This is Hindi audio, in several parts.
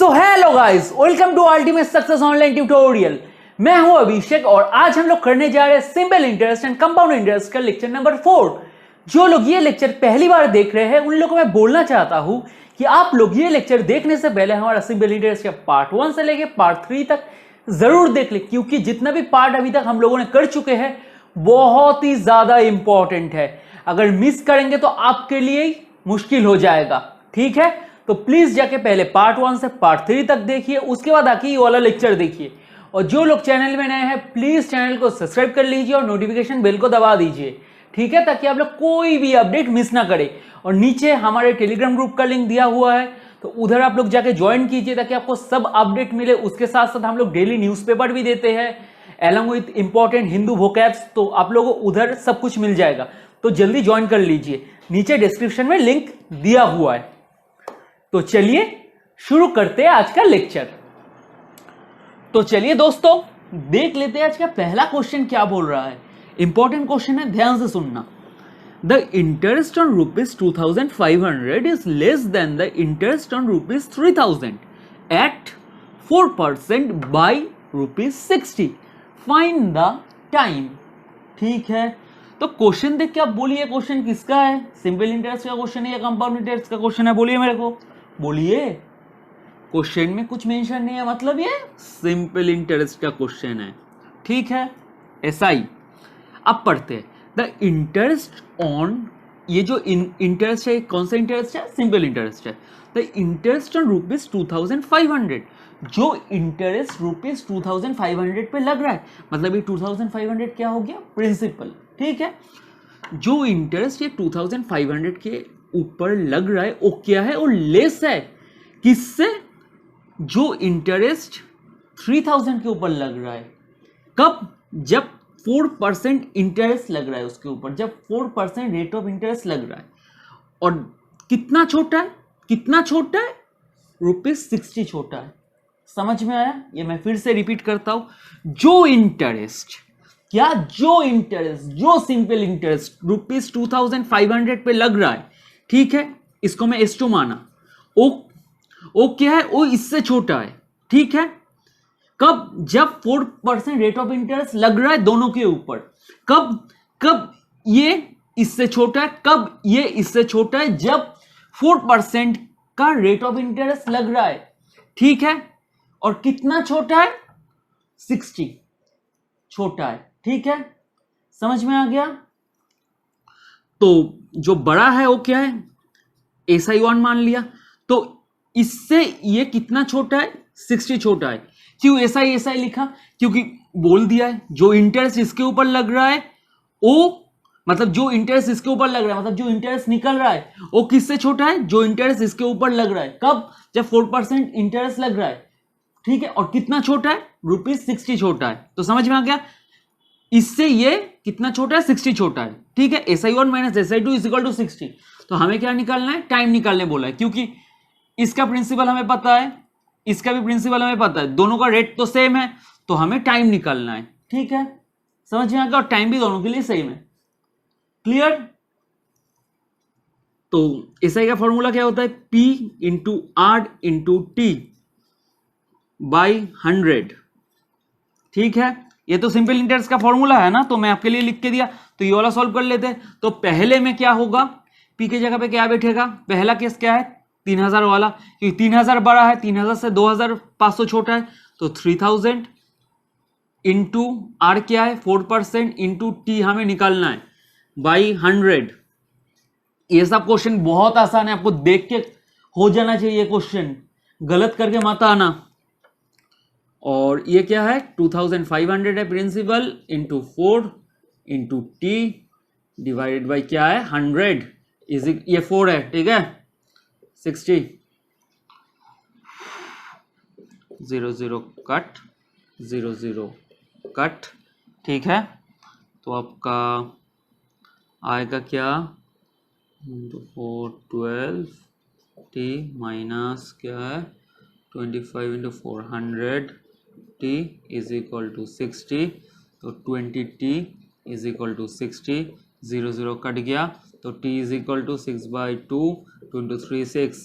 So hello guys, welcome to ultimate success online tutorial. मैं हूं अभिषेक और आज हम लोग करने जा रहे हैं simple interest and compound interest का लेक्चर नंबर 4। जो लोग ये लेक्चर पहली बार देख रहे हैं उन लोगों को मैं बोलना चाहता हूं कि आप लोग ये लेक्चर देखने से पहले हमारा सिंपल इंटरेस्ट का पार्ट 1 से लेके पार्ट 3 तक जरूर देख ले, क्योंकि जितना भी पार्ट अभी तक हम लोगों ने कर चुके हैं बहुत ही ज्यादा इंपॉर्टेंट है। अगर मिस करेंगे तो आपके लिए मुश्किल हो जाएगा, ठीक है? तो प्लीज जाके पहले पार्ट 1 से पार्ट 3 तक देखिए, उसके बाद आके ये वाला लेक्चर देखिए। और जो लोग चैनल में नए हैं प्लीज चैनल को सब्सक्राइब कर लीजिए और नोटिफिकेशन बेल को दबा दीजिए, ठीक है? ताकि आप लोग कोई भी अपडेट मिस ना करें। और नीचे हमारे टेलीग्राम ग्रुप का लिंक दिया हुआ है, तो उधर आप लोग जाके ज्वाइन कीजिए ताकि आपको सब अपडेट मिले। उसके साथ साथ हम लोग डेली न्यूज़पेपर भी देते हैं along with important Hindu vocabs, तो आप लोगों को उधर सब कुछ मिल जाएगा। तो जल्दी ज्वाइन कर लीजिए, नीचे डिस्क्रिप्शन में लिंक दिया हुआ है। तो चलिए शुरू करते हैं आज का लेक्चर। तो चलिए दोस्तों देख लेते हैं आज का पहला क्वेश्चन क्या बोल रहा है। इंपॉर्टेंट क्वेश्चन है, ध्यान से सुनना। The interest on ₹2500 is less than the interest on ₹3000 at 4% by ₹60। Find the time. ठीक है, तो क्वेश्चन देख के आप बोलिए क्वेश्चन किसका है? सिंपल इंटरेस्ट का क्वेश्चन है या कंपाउंड इंटरेस्ट का क्वेश्चन है? बोलिए मेरे को, बोलिए। क्वेश्चन में कुछ मेंशन नहीं है, मतलब ये सिंपल इंटरेस्ट का क्वेश्चन है, ठीक है? एसआई। अब पढ़ते हैं। द इंटरेस्ट ऑन, ये जो इंटरेस्ट है कौन सा इंटरेस्ट है? सिंपल इंटरेस्ट है। द इंटरेस्ट ऑन ₹2500, जो इंटरेस्ट ₹2500 पे लग रहा है, मतलब ये 2500 क्या हो गया? प्रिंसिपल, ठीक है? जो इंटरेस्ट ये 2500 के ऊपर लग रहा है वो क्या है? वो लेस है किससे? जो इंटरेस्ट 3000 के ऊपर लग रहा है। कब? जब 4% इंटरेस्ट लग रहा है उसके ऊपर, जब 4% रेट ऑफ इंटरेस्ट लग रहा है। और कितना छोटा है? कितना छोटा है? ₹60 छोटा है। समझ में आया? ये मैं फिर से रिपीट करता हूं। जो इंटरेस्ट, क्या? जो इंटरेस्ट, जो सिंपल इंटरेस्ट ₹2500 पे लग रहा है, ठीक है? इसको मैं S2 माना। ओ क्या है? वो इससे छोटा है, ठीक है? कब? जब 4% रेट ऑफ इंटरेस्ट लग रहा है दोनों के ऊपर। कब ये इससे छोटा है? कब ये इससे छोटा है? जब 4% का रेट ऑफ इंटरेस्ट लग रहा है, ठीक है? और कितना छोटा है? 60 छोटा है, ठीक है? समझ में आ गया? तो जो बड़ा है वो क्या है? SI1 मान लिया। तो इससे ये कितना छोटा है? 60 छोटा है। क्यों SI लिखा? क्योंकि बोल दिया है जो इंटरेस्ट इसके ऊपर लग रहा है वो, मतलब जो इंटरेस्ट इसके ऊपर लग रहा है, मतलब जो इंटरेस्ट निकल रहा है वो किससे छोटा है? जो इंटरेस्ट इसके ऊपर लग रहा है। कब? जब 4% इंटरेस्ट लग रहा है, ठीक है? और कितना छोटा है? ₹60 छोटा है। तो समझ में आ गया? इससे ये कितना छोटा है? 60 छोटा है, ठीक है? SI1 minus SI2 is equal to 60। तो हमें क्या निकालना है? टाइम निकालने बोला है, क्योंकि इसका प्रिंसिपल हमें पता है, इसका भी प्रिंसिपल हमें पता है, दोनों का रेट तो सेम है, तो हमें टाइम निकालना है, ठीक है? समझ में आ गया? और टाइम भी दोनों के लिए सेम है। क्लियर? तो SI का फॉर्मूला क्या होता है? P into R into T by 100, ठीक है? ये तो सिंपल इंटरेस्ट का फॉर्मूला है ना, तो मैं आपके लिए लिख के दिया। तो ये वाला सॉल्व कर लेते हैं। तो पहले में क्या होगा? P की जगह पे क्या बैठेगा? पहला केस क्या है? 3000 वाला, क्योंकि 3000 बड़ा है, 3000 से 2500 छोटा है, तो 3000 इंटू आर क्या है? 4% इंटू टी हमें निकालना है बाई 100। ये सब क्वेश्चन बहुत आसान है, आपको देख के हो जाना चाहिए क्वेश्चन, गलत करके मत आना। और ये क्या है? 2500 है principal, into 4 into T divided by क्या है? 100 इज, ये 4 है, ठीक है? 60 0 कट 0 कट, ठीक है? तो आपका आएगा क्या? 4 12 टी माइनस क्या है? 25 into 400 T is equal to 60। तो 20t is equal to 60, 0 cut गया, तो t is equal to 6/2, 2 into 3 6,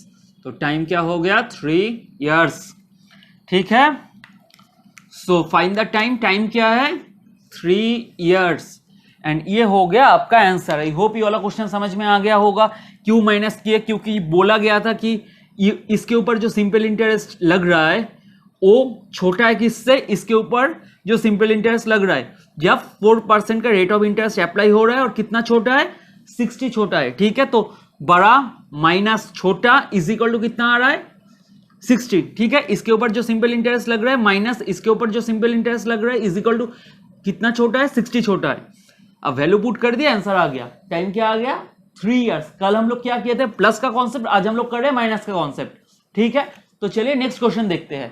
तो टाइम क्या हो गया 3 years। ठीक है, so find the time, time क्या है 3 years एंड ये हो गया आपका आंसर। आई होप ये वाला क्वेश्चन समझ में आ गया होगा। क्यों माइनस किए, क्योंकि बोला गया था कि इसके ऊपर जो सिंपल इंटरेस्ट लग रहा है वो छोटा है किससे, इसके ऊपर जो सिंपल इंटरेस्ट लग रहा है जब 4% का रेट ऑफ इंटरेस्ट अप्लाई हो रहा है और कितना छोटा है 60 छोटा है। ठीक है, तो बड़ा माइनस छोटा इज इक्वल टू कितना आ रहा है 60। ठीक है, इसके ऊपर जो सिंपल इंटरेस्ट लग रहा है माइनस इसके ऊपर जो सिंपल इंटरेस्ट लग रहा है इज इक्वल टू कितना छोटा है 60 छोटा है। अब वैल्यू पुट कर दिया, आंसर आ गया। टाइम क्या आ गया 3 years। कल हम लोग क्या किए थे प्लस का कॉन्सेप्ट, आज हम लोग कर रहे हैं माइनस का कॉन्सेप्ट। ठीक है, तो चलिए नेक्स्ट क्वेश्चन देखते हैं।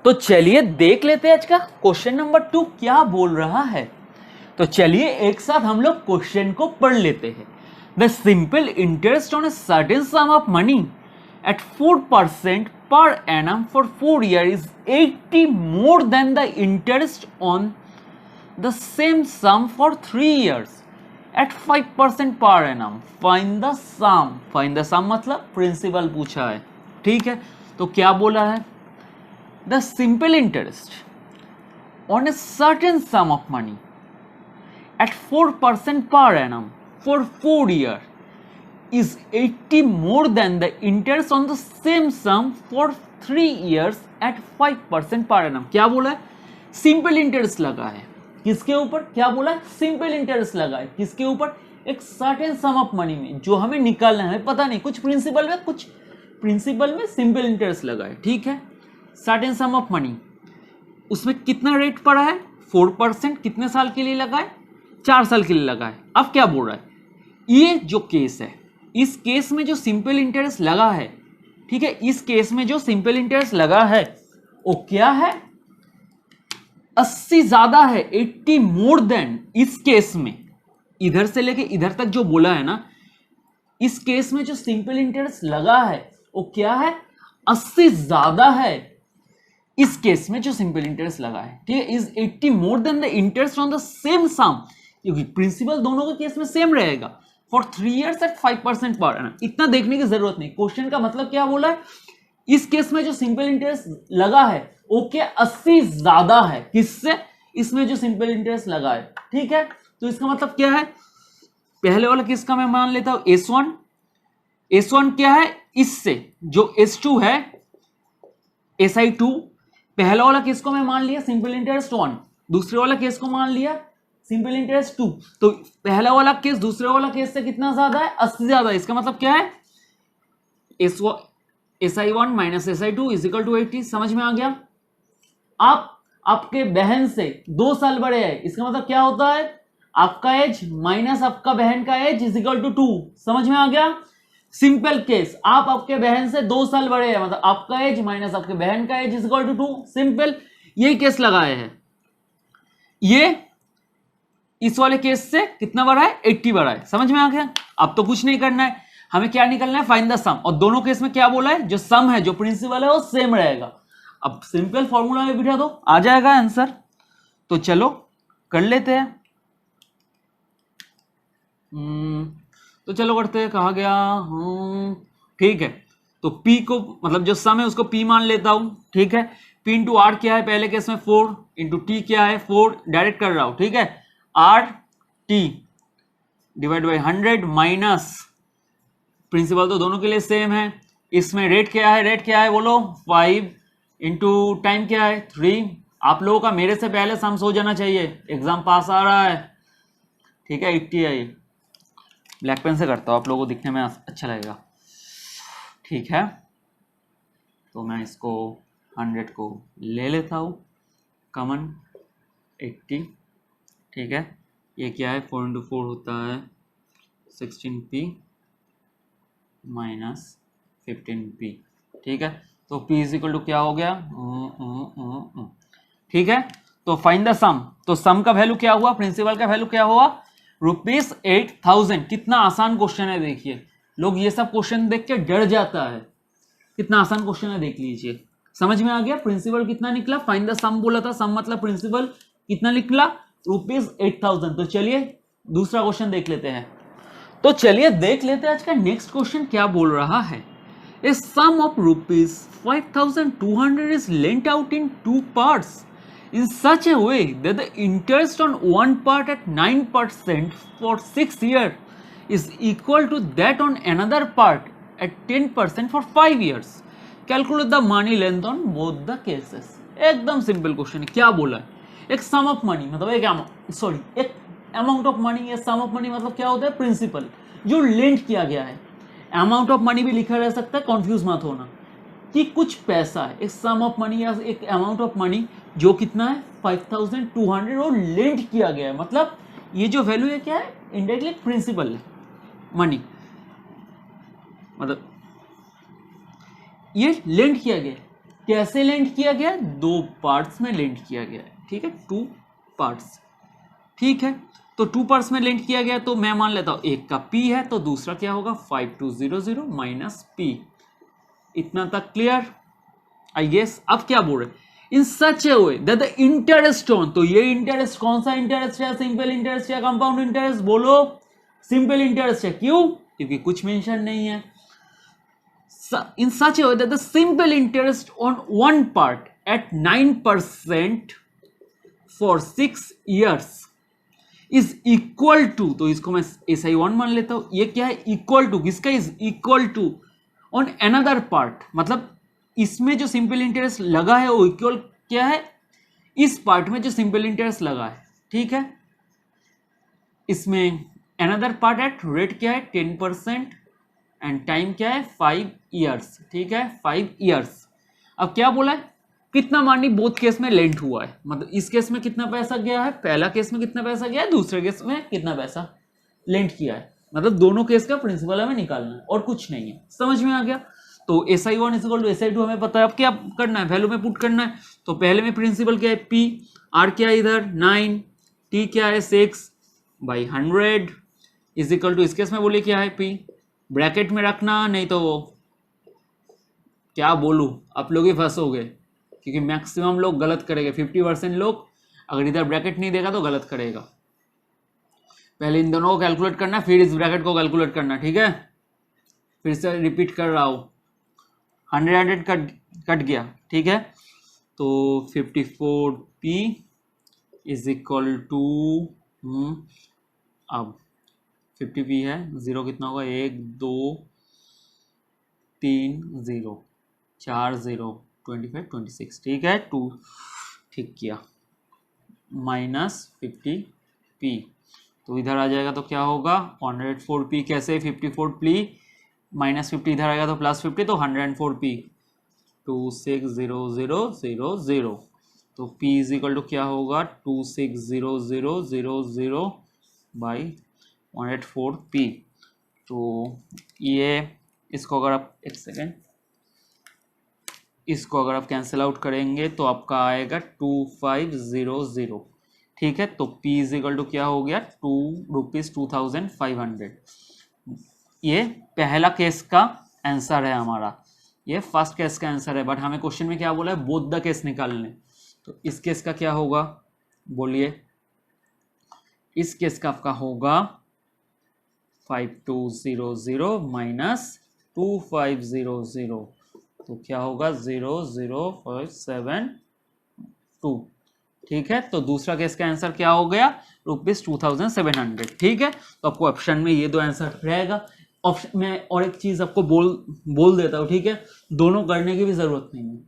तो चलिए देख लेते हैं आज का क्वेश्चन नंबर 2 क्या बोल रहा है। तो चलिए एक साथ हम लोग क्वेश्चन को पढ़ लेते हैं। The simple interest on a certain some of money at 4% per annum for 4 years is 80 more than the interest on the same sum for 3 years at 5% per annum. Find the sum. Find the sum मतलब प्रिंसिपल पूछा है। ठीक है, तो क्या बोला है the simple interest on a certain sum of money at 4% per annum for 4 years is 80 more than the interest on the same sum for 3 years at 5% per annum। क्या बोला है सिंपल इंटरेस्ट लगा है किसके ऊपर, क्या बोला है सिंपल इंटरेस्ट लगा है किसके ऊपर, एक सर्टेन सम ऑफ मनी में जो हमें निकालना है, पता नहीं कुछ प्रिंसिपल में सिंपल इंटरेस्ट लगा है। ठीक है, सर्टेन सम ऑफ मनी, उसमें कितना रेट पड़ा है 4%, कितने साल के लिए लगा है 4 साल के लिए लगा है। अब क्या बोल रहा है, ये जो केस है इस केस में जो सिंपल इंटरेस्ट लगा है, ठीक है, इस केस में जो सिंपल इंटरेस्ट लगा है वो क्या है 80 ज्यादा है, 80 मोर देन। इस केस में इधर से लेके इधर तक जो बोला है ना, इस केस में जो सिंपल इंटरेस्ट लगा है वो क्या है 80 ज्यादा है इस केस में जो सिंपल इंटरेस्ट लगा है। ठीक है, is 80 more than the interest on the same sum, क्योंकि प्रिंसिपल दोनों के केस में सेम रहेगा फॉर 3 years at 5% पर annum। इतना देखने की जरूरत नहीं, क्वेश्चन का मतलब क्या बोला है इस केस में जो सिंपल इंटरेस्ट लगा है वो क्या 80 ज्यादा है किससे, इसमें जो सिंपल इंटरेस्ट लगा है। ठीक है, तो इसका मतलब क्या है, पहले वाला केस का मैं मान लेता हूं S1, S1 क्या है इससे, जो S2 है SI2। पहला वाला केस को मैं मान लिया सिंपल इंटरेस्ट 1, दूसरे वाला केस को मान लिया सिंपल इंटरेस्ट 2। तो पहला वाला केस दूसरे वाला केस से कितना ज्यादा है 80 ज्यादा है। इसका मतलब क्या है SI1 minus SI2 is equal to 80। समझ में आ गया। आप आपके बहन से 2 साल बड़े हैं, इसका मतलब क्या होता है आपका एज माइनस आपका बहन का एज इज इक्वल टू 2। समझ में आ गया। सिंपल केस, आप आपके बहन से 2 साल बड़े हैं, मतलब आपका एज माइनस आपके बहन का age is equal to 2। Simple, ये केस लगाए हैं। ये इस वाले केस से कितना बड़ा है 80 बड़ा है। समझ में आ गया। अब तो कुछ नहीं करना है, हमें क्या निकलना है फाइंड द सम। और दोनों केस में क्या बोला है, जो सम है जो प्रिंसिपल है वो सेम रहेगा। अब सिंपल फॉर्मूला में बिठा दो, आ जाएगा आंसर। तो चलो कर लेते हैं। तो चलो करते हैं, कहा गया ठीक है। तो P को मतलब जो सम है उसको P मान लेता हूं। ठीक है, P इंटू आर क्या है पहले केस में 4 इंटू टी क्या है 4, डायरेक्ट कर रहा हूं। ठीक है, R T divide by 100 minus principal तो दोनों के लिए सेम है। इसमें रेट क्या है, रेट क्या है बोलो 5 इंटू टाइम क्या है 3। आप लोगों का मेरे से पहले सम्स हो जाना चाहिए, एग्जाम पास आ रहा है। ठीक है, 80 है। ये ब्लैक पेन से करता हूँ, आप लोगों को दिखने में अच्छा लगेगा। ठीक है, तो मैं इसको 100 को ले लेता हूँ कॉमन 80। ठीक है, ये क्या है 4 इंटू 4 होता है 16p माइनस 15p। ठीक है, तो p इज इक्वल टू क्या हो गया ठीक है, तो फाइंड द सम। तो सम का वैल्यू क्या हुआ, प्रिंसिपल का वैल्यू क्या हुआ ₹8000। कितना आसान क्वेश्चन है, देखिए लोग ये सब क्वेश्चन देख के डर जाता है। कितना आसान क्वेश्चन है देख लीजिए। समझ में आ गया। प्रिंसिपल कितना निकला, फाइंड द सम बोला था, सम मतलब प्रिंसिपल कितना निकला ₹8000। तो चलिए दूसरा क्वेश्चन देख लेते हैं। तो चलिए देख लेते हैं आज का नेक्स्ट क्वेश्चन क्या बोल रहा है। A sum of rupees 5,200 is lent out in two parts in such a way that the interest on one part at 9% for 6 years is equal to that on another part at 10% for 5 years. Calculate the money lent on both the cases. एकदम सिंपल क्वेश्चन है. क्या बोला है? एक सम ऑफ मनी मतलब एक अमाउंट ऑफ मनी या सम ऑफ मनी मतलब क्या होता है? प्रिंसिपल जो लेंट किया गया है. अमाउंट ऑफ मनी भी लिखा रह सकता है, कंफ्यूज मत होना कि कुछ पैसा है. एक सम ऑफ मनी या एक अमाउंट ऑफ मनी जो कितना है 5,200 और लेंट किया गया है. मतलब ये जो वैल्यू है क्या है? इंडायरेक्टली प्रिंसिपल है मनी. मतलब ये लेंट किया गया. कैसे लेंट किया गया? दो पार्ट्स में लेंट किया गया है. ठीक है, टू पार्ट्स. ठीक है, तो टू पार्ट्स में लेंट किया गया तो मैं मान लेता हूं एक का P है तो दूसरा क्या होगा 5200 माइनस P. इतना तक क्लियर आई गेस. अब क्या बोल रहे? In such a way that the interest on, तो ये इंटरेस्ट कौन सा इंटरेस्ट है? सिंपल इंटरेस्ट या कंपाउंड इंटरेस्ट? बोलो. सिंपल इंटरेस्ट है. क्यों? क्योंकि कुछ मेंशन नहीं है. In such a way that the simple interest on one part at 9% for 6 years is equal to, तो इसको मैं SI1 मान लेता हूं. ये क्या है? इक्वल टू किसका? Is equal to on another part. मतलब इसमें जो सिंपल इंटरेस्ट लगा है वो इक्वल क्या है? इस पार्ट में जो सिंपल इंटरेस्ट लगा है. ठीक है, इसमें अनदर पार्ट एट रेट क्या है? 10% एंड टाइम क्या है? 5 ईयर्स. ठीक है, 5 ईयर्स. अब क्या बोला है? कितना मनी बोथ केस में लेंट हुआ है. मतलब इस केस में कितना पैसा गया है? पहला केस में कितना पैसा गया है? दूसरे केस में कितना पैसा लेंट किया है? मतलब दोनों केस का प्रिंसिपल हमें निकालना है और कुछ नहीं है. समझ में आ गया? तो SI1 is equal to SI2 हमें पता है. अब क्या करना है? वैल्यू में पुट करना है. तो पहले में प्रिंसिपल क्या है? P. R क्या है इधर? 9. T क्या है? 6/100 इज इक्वल टू, इस केस में बोले क्या है? P. ब्रैकेट में रखना, नहीं तो वो क्या बोलूं, आप लोग ही फंसोगे क्योंकि मैक्सिमम लोग गलत करेंगे. 50% लोग अगर इधर ब्रैकेट नहीं देगा तो गलत करेगा. पहले इन दोनों को कैलकुलेट करना, फिर इस ब्रैकेट को कैलकुलेट करना. ठीक है, फिर से रिपीट कर रहा हूं. 100 कट गया. ठीक है, तो 54P इज इक्वल टू, अब 50P है, जीरो कितना होगा? 1 2 3 0 4 0 25 26. ठीक है, 2 ठीक किया माइनस 50P. तो इधर आ जाएगा तो क्या होगा? 104P. कैसे? 54P माइनस 50 इधर आएगा तो प्लस 50, तो 104P 260000. तो P इज इक्वल टू क्या होगा? 260000 बाई 104P. तो ये इसको अगर आप एक सेकेंड, इसको अगर आप कैंसिल आउट करेंगे तो आपका आएगा 2500. ठीक है, तो P इज इक्वल टू क्या हो गया? ₹2500. ये पहला केस का आंसर है हमारा. ये फर्स्ट केस का आंसर है, बट हमें क्वेश्चन में क्या बोला है? बोथ द केस निकालने. तो इस केस का क्या होगा? बोलिए. इस केस का आपका होगा 5200 माइनस 2500. तो क्या होगा? 00572. ठीक है, तो दूसरा केस का आंसर क्या हो गया? ₹2700. ठीक है, तो आपको ऑप्शन में ये दो आंसर रहेगा. ऑप्शन में और एक चीज आपको बोल देता हूँ. ठीक है, दोनों करने की भी जरूरत नहीं है.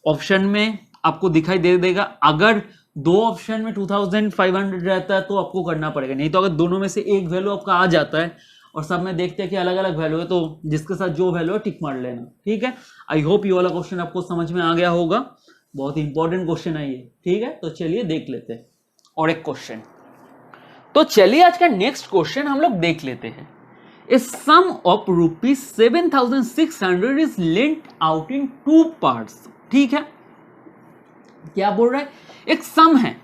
ऑप्शन में आपको दिखाई दे देगा. अगर दो ऑप्शन में 2500 रहता है तो आपको करना पड़ेगा, नहीं तो अगर दोनों में से एक वैल्यू आपका आ जाता है और सब में देखते हैं कि अलग अलग वैल्यू है तो जिसके साथ जो वैल्यू है टिक मार लेना. ठीक है, आई होप ये वाला क्वेश्चन आपको समझ में आ गया होगा. बहुत इंपॉर्टेंट क्वेश्चन है ये. ठीक है, तो चलिए देख लेते हैं और एक क्वेश्चन. तो चलिए आज का नेक्स्ट क्वेश्चन हम लोग देख लेते हैं. A sum of ₹7,600 is lent out in 2 parts. ठीक है, क्या बोल रहा है? एक सम है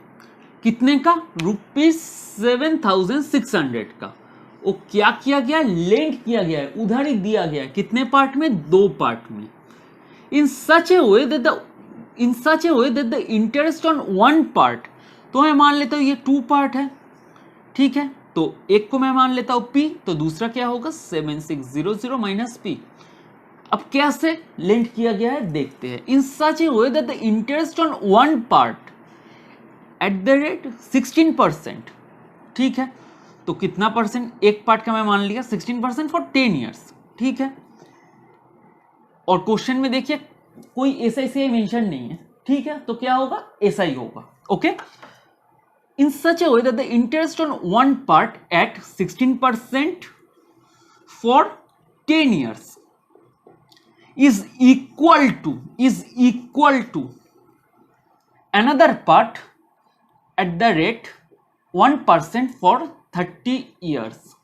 कितने का? ₹7,600 का. वो क्या किया गया? लेंट किया गया है, उधारी दिया गया है. कितने पार्ट में? 2 पार्ट में. In such a way that the interest on one part, तो मैं मान लेता हूं ये 2 पार्ट है. ठीक है, तो एक को मैं मान लेता हूं P, तो दूसरा क्या होगा? 7600 माइनस P. अब कैसे लेंड किया गया है देखते हैं। In such a way that the interest on one part at the rate 16%, ठीक है। तो कितना परसेंट, एक पार्ट का मैं मान लिया 16% फॉर 10 ईयर्स, ठीक है। और क्वेश्चन में देखिए कोई एसआई मेंशन नहीं है, ठीक है, तो क्या होगा, एसआई होगा, okay. In such a way that the interest on one part at 16% for 10 years is equal to another part at the rate 1% for 30 years.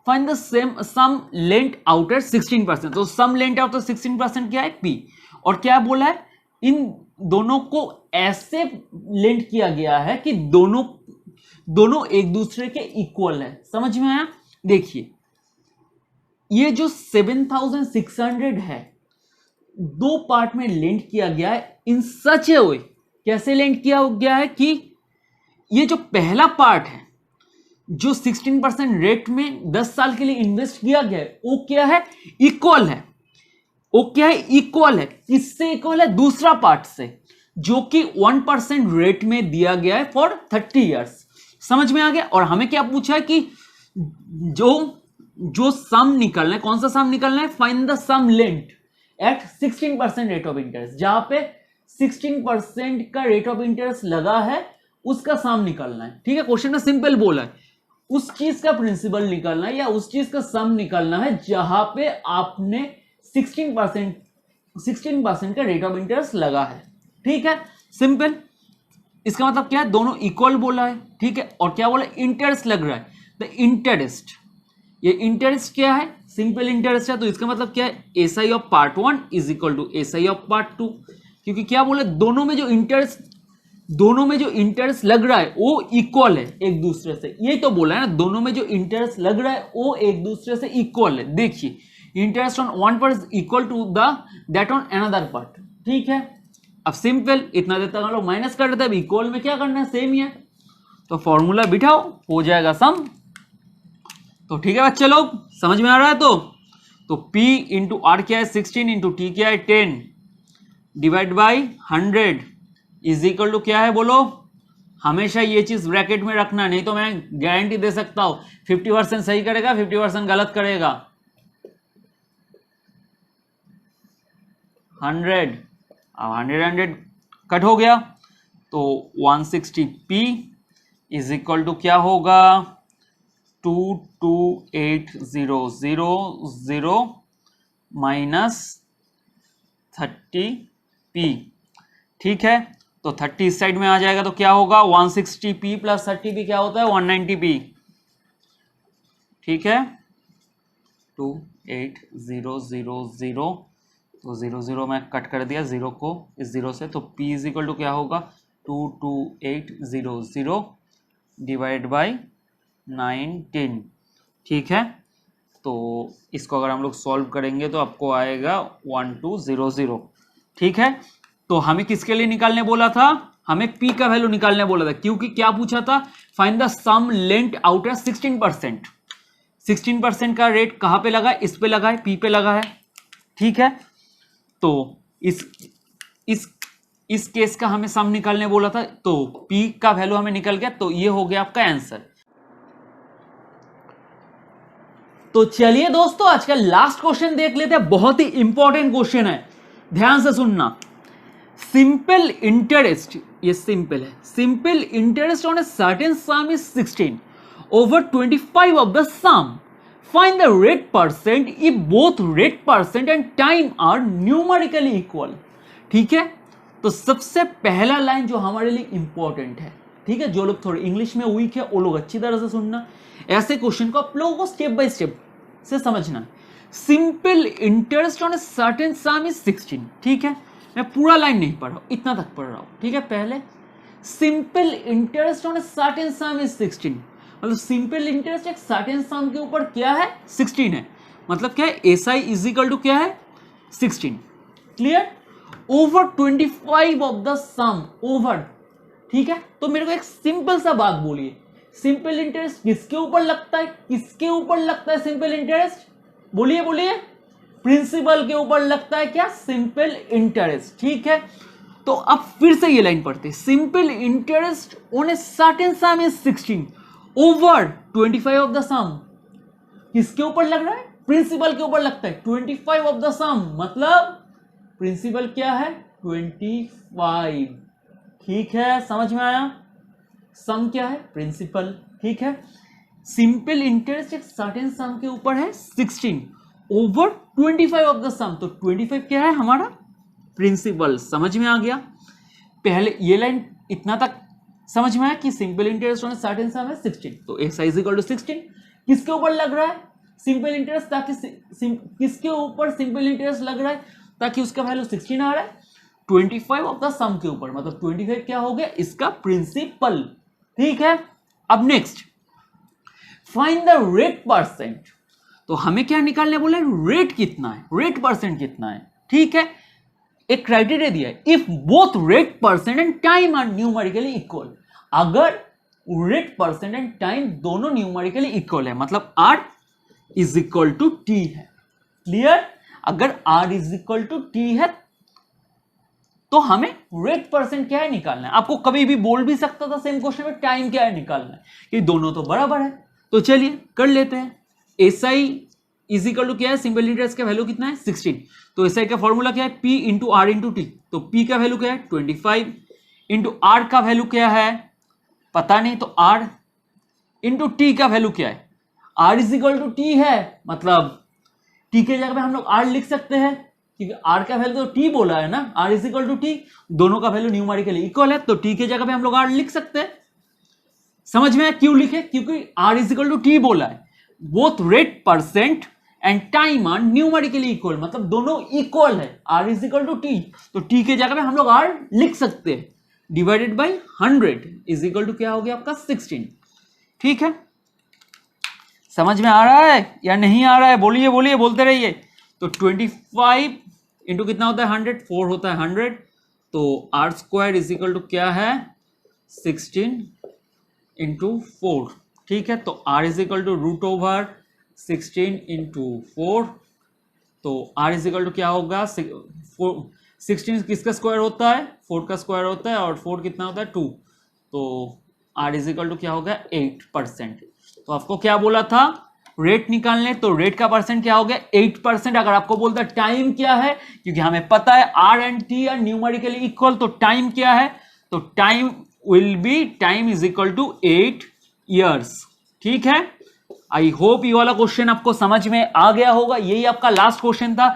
Find the sum lent out at 16%. तो sum lent out at 16% क्या है, P। और क्या बोला है, इन दोनों को ऐसे लेंट किया गया है कि दोनों एक दूसरे के इक्वल है। समझ में आया? देखिए ये जो 7600 है दो पार्ट में लेंट किया गया है इन सच ए वे। कैसे लेंट किया गया है कि ये जो पहला पार्ट है जो 16% रेट में 10 साल के लिए इन्वेस्ट किया गया है वो क्या है, इक्वल है। वो क्या है, इक्वल है। किससे इक्वल है, दूसरा पार्ट से जो कि 1% रेट में दिया गया है फॉर 30 इयर्स। समझ में आ गया? और हमें क्या पूछा है कि जो सम निकलना है, कौन सा सम निकलना है, find the sum lent at 16% rate of interest. जहां पे 16% का रेट ऑफ इंटरेस्ट लगा है उसका सम निकलना है, ठीक है। क्वेश्चन में सिंपल बोला है, उस चीज का प्रिंसिपल निकलना है या उस चीज का सम निकलना है जहां पे आपने 16% का रेट ऑफ इंटरेस्ट लगा है, ठीक है। सिंपल। इसका मतलब क्या है, दोनों इक्वल बोला है, ठीक है। और क्या बोला, इंटरेस्ट लग रहा है, द इंटरेस्ट। ये इंटरेस्ट क्या है, सिंपल इंटरेस्ट है, तो इसका मतलब क्या है, SI of part 1 is equal to SI of part 2। क्योंकि क्या बोले, दोनों में जो इंटरेस्ट लग रहा है वो इक्वल है एक दूसरे से। यही तो बोला है ना, दोनों में जो इंटरेस्ट लग रहा है वो एक दूसरे से इक्वल है। देखिए interest on one part is equal to that on another part, ठीक है। अब सिंपल इतना देता हम लोग माइनस कर देते हैं, अब इक्वल में क्या करना है, सेम ही है, तो फॉर्मूला बिठाओ, हो जाएगा सम। तो ठीक है बच्चे लोग, समझ में आ रहा है? तो P इंटू आर क्या है 16, इंटू टी क्या है 10, divide by 100 is equal to क्या है, बोलो। हमेशा ये चीज ब्रैकेट में रखना, नहीं तो मैं गारंटी दे सकता हूं 50% सही करेगा, 50% गलत करेगा। 100, अब 100 कट हो गया तो 160p इज इक्वल टू क्या होगा, 22800 माइनस 30p, ठीक है। तो 30 इस साइड में आ जाएगा तो क्या होगा, 160p प्लस 30p क्या होता है, 190p, ठीक है। 28000 तो 00 में कट कर दिया, 0 को इस 0 से, तो p इज इक्वल टू क्या होगा, 22800 डिवाइड बाई 19, ठीक है। तो इसको अगर हम लोग सॉल्व करेंगे तो आपको आएगा 1200, ठीक है। तो हमें किसके लिए निकालने बोला था, हमें p का वैल्यू निकालने बोला था, क्योंकि क्या पूछा था, find the sum lent out at 16%। 16% का रेट कहां पे लगा है, इस पे लगा है, p पे लगा है, ठीक है। तो इस केस का हमें सम निकालने बोला था, तो p का वैल्यू हमें निकल गया, तो ये हो गया आपका आंसर। तो चलिए दोस्तों आज का लास्ट क्वेश्चन देख लेते हैं, बहुत ही इंपॉर्टेंट क्वेश्चन है, ध्यान से सुनना। सिंपल इंटरेस्ट, ये सिंपल है, simple interest on a certain sum is 16 over 25 of the sum. Find the rate percent if both rate percent and time are numerically equal. ठीक है, तो सबसे पहला लाइन जो हमारे लिए इंपॉर्टेंट है, ठीक है, जो लोग थोड़े इंग्लिश में वीक है वो लोग अच्छी तरह से सुनना, ऐसे क्वेश्चन को आप लोगों को स्टेप बाय स्टेप से समझना। Simple interest on a certain sum is 16, ठीक है। मैं पूरा लाइन नहीं पढ़ रहा हूं, इतना तक पढ़ रहा हूं, ठीक है। पहले simple interest on a certain sum is 16, मतलब सिंपल इंटरेस्ट एक सर्टेन सम के ऊपर क्या है, 16 है, मतलब क्या है, एसआई इज इक्वल टू क्या है, 16, clear. Over 25 of the sum, over, ठीक है। तो मेरे को एक सिंपल सा बात बोलिए, सिंपल इंटरेस्ट किसके ऊपर लगता है, किसके ऊपर लगता है सिंपल इंटरेस्ट, बोलिए बोलिए, प्रिंसिपल के ऊपर लगता है क्या, सिंपल इंटरेस्ट। ठीक है, तो अब फिर से ये लाइन पढ़ते हैं, simple interest on a certain sum is 16 over 25 of the sum. किसके ऊपर लग रहा है, प्रिंसिपल के ऊपर लगता है 25 ऑफ द सम, मतलब प्रिंसिपल क्या है 25। ठीक है, समझ में आया, सम क्या है, प्रिंसिपल। ठीक है, सिंपल इंटरेस्ट एक सर्टेन सम के ऊपर है 16 ओवर 25 ऑफ द सम, तो 25 क्या है हमारा प्रिंसिपल। समझ में आ गया, पहले ये लाइन इतना तक समझ में आया कि सिंपल इंटरेस्ट ऑन सर्टेन सम है 16, तो एक्स इज इक्वल टू 16 किसके ऊपर लग रहा है सिंपल इंटरेस्ट, ताकि किसके ऊपर सिंपल इंटरेस्ट लग रहा है ताकि उसका वैल्यू 16 आ रहा है 25 ऑफ द सम के ऊपर, मतलब 25 क्या हो गया इसका प्रिंसिपल। ठीक है, अब next find the rate percent, तो हमें क्या निकालने बोले, रेट कितना है, रेट परसेंट कितना है। ठीक है, एक क्राइटेरिया दिया है, if both rate percent and time are numerically equal, अगर रेट परसेंट एंड टाइम दोनों न्यूमेरिकली इक्वल है, मतलब r is equal to T है। क्लियर, अगर r is equal to T है तो हमें रेट परसेंट क्या है निकालना है। आपको कभी भी बोल भी सकता था सेम क्वेश्चन में टाइम क्या है निकालना है, कि दोनों तो बराबर है, तो चलिए कर लेते हैं। S I is equal to क्या है, सिंपल इंटरेस्ट का वैल्यू कितना है 16, तो एस आई का फॉर्मूला क्या है, P into R into T, तो P का वैल्यू क्या है 25 इंटू आर का वैल्यू क्या है पता नहीं, तो R इंटू टी का वैल्यू क्या है, R is equal to T है, मतलब T के जगह पे हम लोग R लिख सकते हैं, क्योंकि R का वैल्यू तो T बोला है ना, R is equal to T, दोनों का वैल्यू न्यूमेरिकली इक्वल है, तो T के जगह पे हम लोग R लिख सकते हैं। समझ में क्यों लिखे, क्योंकि R is equal to T बोला है, both rate percent and time are numerically equal, मतलब दोनों इक्वल है, R is equal to T, तो T के जगह पे हम लोग R लिख सकते हैं, divided by 100 is equal to क्या हो गया आपका 16। ठीक है, समझ में आ रहा है या नहीं आ रहा है, बोलिए बोलिए, बोलते रहिए। तो 25 इंटू कितना होता है 100, 4 होता है 100, तो R square is equal to क्या है 16 इंटू 4। ठीक है, तो r is equal to root over 16 into 4, तो r इज इक्वल टू क्या होगा 16 किसका स्क्वायर होता है 4 का स्क्वायर होता है, और 4 कितना होता है 2, तो r इज इक्वल टू क्या होगा 8%। तो आपको क्या बोला था रेट निकालने, तो रेट का परसेंट क्या हो गया 8%। अगर आपको बोलता टाइम क्या है, क्योंकि हमें पता है r and t are numerically equal, तो टाइम क्या है, तो time will be time is equal to 8 years. ठीक है, आई होप ये वाला क्वेश्चन आपको समझ में आ गया होगा, यही आपका लास्ट क्वेश्चन था,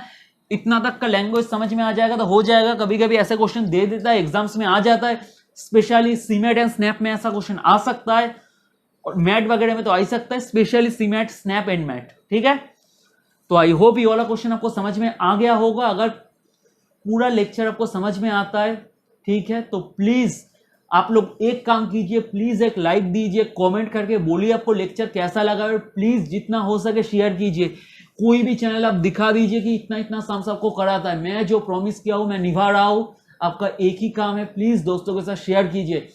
इतना तक का लैंग्वेज समझ में आ जाएगा तो हो जाएगा। कभी कभी ऐसे क्वेश्चन दे देता है, एग्जाम्स में आ जाता है, स्पेशली सीमेट एंड स्नैप में ऐसा क्वेश्चन आ सकता है, और मैट वगैरह में तो आ ही सकता है, स्पेशली सीमेट स्नैप एंड मैट। ठीक है, तो आई होप ये वाला क्वेश्चन आपको समझ में आ गया होगा। अगर पूरा लेक्चर आपको समझ में आता है, ठीक है, तो प्लीज आप लोग एक काम कीजिए, प्लीज एक लाइक दीजिए, कमेंट करके बोलिए आपको लेक्चर कैसा लगा, और प्लीज जितना हो सके शेयर कीजिए। कोई भी चैनल आप दिखा दीजिए कि इतना इतना सम्स आपको कराता है, मैं जो प्रॉमिस किया हूं मैं निभा रहा हूं। आपका एक ही काम है, प्लीज दोस्तों के साथ शेयर कीजिए,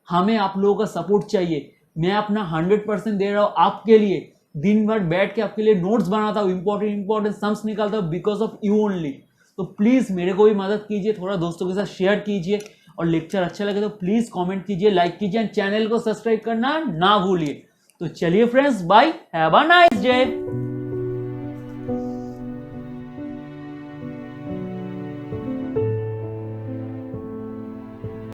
हमें आप लोगों का सपोर्ट चाहिए। मैं अपना 100% दे रहा हूं आपके लिए, दिन भर बैठ के आपके लिए नोट्स बनाता हूं, इंपॉर्टेंट सम्स निकालता हूं बिकॉज ऑफ यू ओनली। तो प्लीज मेरे को भी मदद कीजिए, थोड़ा दोस्तों के साथ शेयर कीजिए, और लेक्चर अच्छा लगे तो प्लीज कमेंट कीजिए, लाइक कीजिए, एंड चैनल को सब्सक्राइब करना ना भूलिए। तो चलिए friends, bye, have a nice day.